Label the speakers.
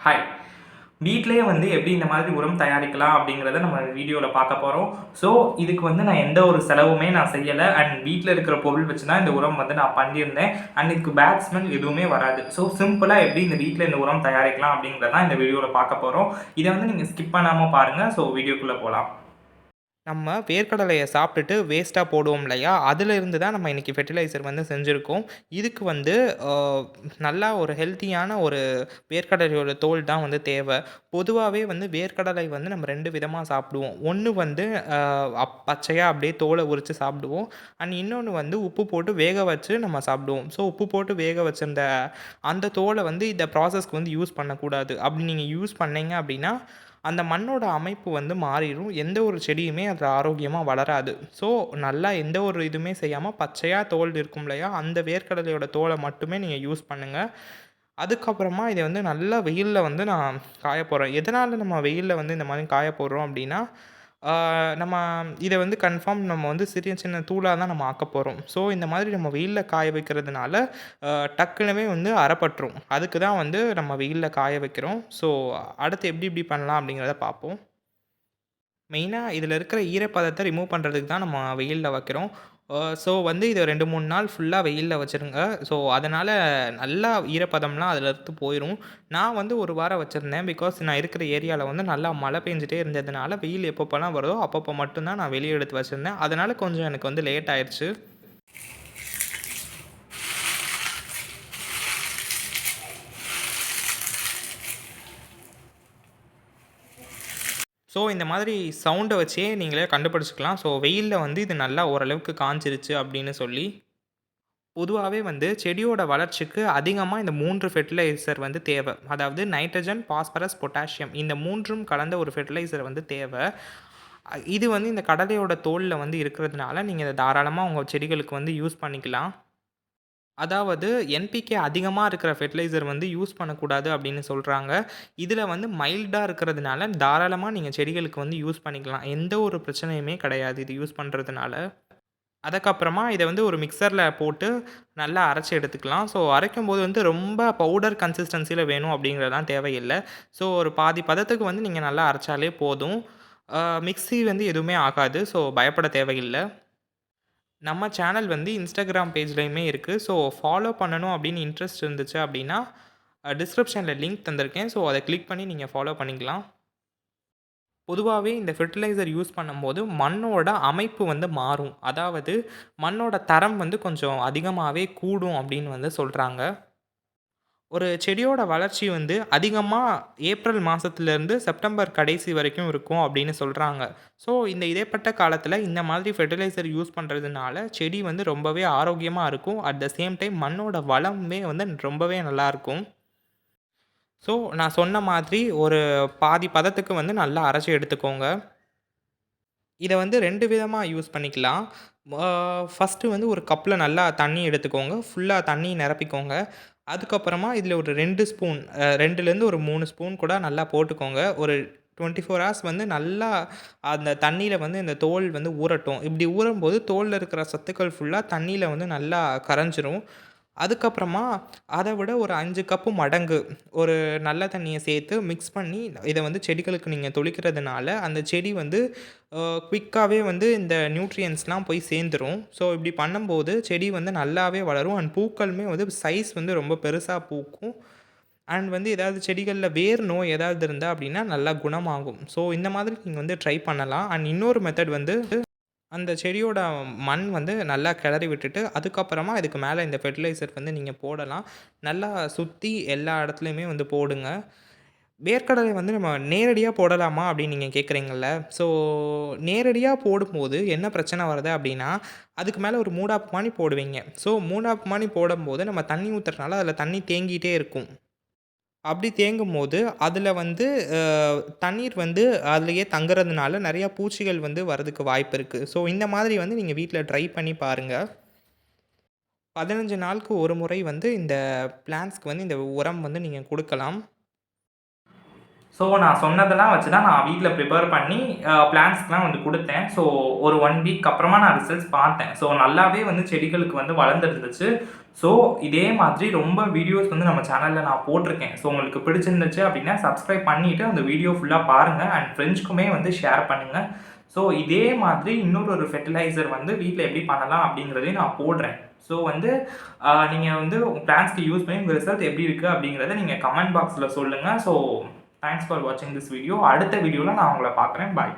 Speaker 1: Hi. வீட்டிலேயே எப்படி இந்த மாதிரி உரம் தயாரிக்கலாம் அப்படிங்கிறத நம்ம வீடியோவில் பார்க்க போகிறோம். ஸோ இதுக்கு நான் எந்த ஒரு செலவுமே நான் செய்யலை. அண்ட் வீட்டில் இருக்கிற பொருள் வச்சு தான் இந்த உரம் நான் பண்ணியிருந்தேன். அண்ட் இதுக்கு பேட் ஸ்மெல் எதுவுமே வராது. ஸோ சிம்பிளாக எப்படி இந்த வீட்டில் இந்த உரம் தயாரிக்கலாம் அப்படிங்கிறதான் இந்த வீடியோவில் பார்க்க போகிறோம். இதை நீங்கள் ஸ்கிப் பண்ணாமல் பாருங்கள். ஸோ வீடியோக்குள்ளே போகலாம். நம்ம வேர்க்கடலையை சாப்பிட்டுட்டு வேஸ்ட்டாக போடுவோம் இல்லையா, அதிலிருந்து தான் நம்ம இன்றைக்கி ஃபெர்டிலைசர் செஞ்சுருக்கோம். இதுக்கு நல்லா ஒரு ஹெல்த்தியான ஒரு வேர்க்கடலையோட தோல் தான் தேவை. பொதுவாகவே வேர்க்கடலை நம்ம 2 விதமாக சாப்பிடுவோம். ஒன்று பச்சையாக அப்படியே தோலை உரித்து சாப்பிடுவோம். அண்ட் இன்னொன்று உப்பு போட்டு வேக வச்சு நம்ம சாப்பிடுவோம். ஸோ உப்பு போட்டு வேக வச்சிருந்த அந்த தோலை இந்த ப்ராசஸ்க்கு யூஸ் பண்ணக்கூடாது. அப்படி நீங்கள் யூஸ் பண்ணீங்க அப்படின்னா அந்த மண்ணோட அமைப்பு மாறிடும். எந்த ஒரு செடியுமே அது ஆரோக்கியமாக வளராது. ஸோ நல்லா எந்த ஒரு இதுவுமே செய்யாமல் பச்சையாக தோல் இருக்கும் இல்லையா, அந்த வேர்க்கடலையோட தோலை மட்டுமே நீங்கள் யூஸ் பண்ணுங்கள். அதுக்கப்புறமா இதை நல்லா வெயிலில் நான் காய போடுறேன். எதனால் நம்ம வெயிலில் இந்த மாதிரி காய போடுறோம் அப்படின்னா, நம்ம இதை கன்ஃபார்ம் நம்ம சிறிய சின்ன தூளாக தான் நம்ம ஆக்க போகிறோம். ஸோ இந்த மாதிரி நம்ம வெயிலில் காய வைக்கிறதுனால டக்குனவே அறப்பட்டுரும். அதுக்கு தான் நம்ம வெயிலில் காய வைக்கிறோம். ஸோ அடுத்து எப்படி பண்ணலாம் அப்படிங்கிறத பார்ப்போம். மெயினாக இதில் இருக்கிற ஈரப்பதத்தை ரிமூவ் பண்ணுறதுக்கு தான் நம்ம வெயிலில் வைக்கிறோம். ஸோ இதை 2-3 நாள் ஃபுல்லாக வெயிலில் வச்சுருங்க. ஸோ அதனால் நல்லா ஈரப்பதம்லாம் அதிலருந்து போயிடும். நான் 1 வாரம் வச்சுருந்தேன். பிகாஸ் நான் இருக்கிற ஏரியாவில் நல்லா மழை பெஞ்சிட்டே இருந்ததுனால வெயில் எப்பப்போலாம் வருதோ அப்பப்போ மட்டும்தான் நான் வெளியே எடுத்து வச்சுருந்தேன். அதனால் கொஞ்சம் எனக்கு லேட் ஆயிடுச்சு. ஸோ இந்த மாதிரி சவுண்டை வச்சே நீங்களே கண்டுபிடிச்சிக்கலாம். ஸோ வெயிலில் இது நல்லா ஓரளவுக்கு காஞ்சிருச்சு அப்படின்னு சொல்லி. பொதுவாகவே செடியோட வளர்ச்சிக்கு அதிகமாக இந்த 3 ஃபெர்டிலைசர் தேவை. அதாவது நைட்ரஜன், பாஸ்பரஸ், பொட்டாசியம் இந்த 3ம் கலந்த ஒரு ஃபெர்டிலைசர் தேவை. இது இந்த கடலையோட தோலில் இருக்கிறதுனால நீங்கள் இதை தாராளமாக உங்கள் செடிகளுக்கு யூஸ் பண்ணிக்கலாம். அதாவது என்பிகே அதிகமாக இருக்கிற ஃபெர்டிலைசர் யூஸ் பண்ணக்கூடாது அப்படின்னு சொல்கிறாங்க. இதில் மைல்டாக இருக்கிறதுனால தாராளமாக நீங்கள் செடிகளுக்கு யூஸ் பண்ணிக்கலாம். எந்த ஒரு பிரச்சனையுமே கிடையாது இது யூஸ் பண்ணுறதுனால. அதுக்கப்புறமா இதை ஒரு மிக்சரில் போட்டு நல்லா அரைச்சி எடுத்துக்கலாம். ஸோ அரைக்கும்போது ரொம்ப பவுடர் கன்சிஸ்டன்சியில் வேணும் அப்படிங்கிறதுலாம் தேவையில்லை. ஸோ ஒரு பாதி பதத்துக்கு நீங்கள் நல்லா அரைச்சாலே போதும். மிக்ஸி எதுவுமே ஆகாது. ஸோ பயப்பட தேவையில்லை. நம்ம சேனல் இன்ஸ்டாகிராம் பேஜ்லையுமே இருக்குது. ஸோ ஃபாலோ பண்ணணும் அப்படின்னு இன்ட்ரெஸ்ட் இருந்துச்சு அப்படின்னா டிஸ்கிரிப்ஷனில் லிங்க் தந்திருக்கேன். ஸோ அதை கிளிக் பண்ணி நீங்கள் ஃபாலோ பண்ணிக்கலாம். பொதுவாகவே இந்த ஃபெர்டிலைசர் யூஸ் பண்ணும்போது மண்ணோட அமைப்பு மாறும். அதாவது மண்ணோட தரம் கொஞ்சம் அதிகமாகவே கூடும் அப்படின்னு சொல்கிறாங்க. ஒரு செடியோட வளர்ச்சி அதிகமாக ஏப்ரல் மாதத்துலேருந்து செப்டம்பர் கடைசி வரைக்கும் இருக்கும் அப்படின்னு சொல்கிறாங்க. ஸோ இந்த இடைப்பட்ட காலத்தில் இந்த மாதிரி ஃபெர்டிலைசர் யூஸ் பண்ணுறதுனால செடி ரொம்பவே ஆரோக்கியமாக இருக்கும். அட் த சேம் டைம் மண்ணோட வளமே ரொம்பவே நல்லாயிருக்கும். ஸோ நான் சொன்ன மாதிரி ஒரு பாதி பதத்துக்கு நல்லா அரைச்சி எடுத்துக்கோங்க. இதை 2 விதமாக யூஸ் பண்ணிக்கலாம். ஃபஸ்ட்டு ஒரு கப்பில் நல்லா தண்ணி எடுத்துக்கோங்க. ஃபுல்லாக தண்ணி நிரப்பிக்கோங்க. அதுக்கப்புறமா இதில் ஒரு 2 ஸ்பூன் 2லேருந்து ஒரு 3 ஸ்பூன் கூட நல்லா போட்டுக்கோங்க. ஒரு 24 ஹார்ஸ் நல்லா அந்த தண்ணியில் இந்த தோல் ஊறட்டும். இப்படி ஊறும்போது தோலில் இருக்கிற சத்துக்கள் ஃபுல்லாக தண்ணியில் நல்லா கரைஞ்சிரும். அதுக்கப்புறமா அதை விட ஒரு 5 கப்பு மடங்கு ஒரு நல்ல தண்ணியை சேர்த்து மிக்ஸ் பண்ணி இதை செடிகளுக்கு நீங்கள் தெளிக்கிறதுனால அந்த செடி குயிக்காகவே இந்த நியூட்ரியன்ஸ்லாம் போய் சேர்ந்துரும். ஸோ இப்படி பண்ணும்போது செடி நல்லாவே வளரும். அண்ட் பூக்களுமே சைஸ் ரொம்ப பெருசாக பூக்கும். அண்ட் ஏதாவது செடிகளில் வேர் நோய் ஏதாவது இருந்தால் அப்படின்னா நல்லா குணமாகும். ஸோ இந்த மாதிரி நீங்கள் ட்ரை பண்ணலாம். அண்ட் இன்னொரு மெத்தட் அந்த செடியோட மண் நல்லா கிளறி விட்டுட்டு அதுக்கப்புறமா இதுக்கு மேலே இந்த ஃபெர்டிலைசர் நீங்கள் போடலாம். நல்லா சுற்றி எல்லா இடத்துலையுமே போடுங்க. வேர்க்கடலை நம்ம நேரடியாக போடலாமா அப்படின்னு நீங்கள் கேட்குறீங்கள்ல. ஸோ நேரடியாக போடும்போது என்ன பிரச்சனை வருது அப்படின்னா, அதுக்கு மேலே ஒரு மூடாப்பு மானி போடுவீங்க. ஸோ மூடாப்பு மானி போடும்போது நம்ம தண்ணி ஊற்றுறதுனால அதில் தண்ணி தேங்கிட்டே இருக்கும். அப்படி தேங்கும்போது அதில் தண்ணீர் அதிலேயே தங்குறதுனால நிறையா பூச்சிகள் வரதுக்கு வாய்ப்பு இருக்குது. ஸோ இந்த மாதிரி நீங்கள் வீட்டில் ட்ரை பண்ணி பாருங்கள். 15 நாளுக்கு ஒரு முறை இந்த பிளான்ட்ஸ்க்கு இந்த உரம் நீங்கள் கொடுக்கலாம். ஸோ நான் சொன்னதெல்லாம் வச்சு தான் நான் வீட்டில் ப்ரிப்பேர் பண்ணி பிளான்ட்ஸ்க்குலாம் கொடுத்தேன். ஸோ ஒரு 1 வீக் அப்புறமா நான் ரிசல்ட்ஸ் பார்த்தேன். ஸோ நல்லாவே செடிகளுக்கு வளர்ந்துருந்துச்சு. ஸோ இதே மாதிரி ரொம்ப வீடியோஸ் வந்து நம்ம சேனலில் நான் போட்டிருக்கேன். ஸோ உங்களுக்கு பிடிச்சிருந்துச்சு அப்படின்னா சப்ஸ்கிரைப் பண்ணிவிட்டு அந்த வீடியோ ஃபுல்லாக பாருங்கள் அண்ட் ஃப்ரெண்ட்ஸ்க்குமே வந்து ஷேர் பண்ணுங்கள். ஸோ இதே மாதிரி இன்னொரு ஒரு ஃபெர்டிலைசர் வந்து வீட்டில் எப்படி பண்ணலாம் அப்படிங்கிறதையும் நான் போடுறேன். ஸோ வந்து நீங்கள் வந்து உங்கள் பிளான்ஸ்க்கு யூஸ் பண்ணி உங்கள் ரிசல்ட் எப்படி இருக்குது அப்படிங்கிறத நீங்கள் கமெண்ட் பாக்ஸில் சொல்லுங்கள். ஸோ தேங்க்ஸ் ஃபார் வாட்சிங் திஸ் வீடியோ. அடுத்த வீடியோவில் நான் உங்களை பார்க்குறேன். பாய்.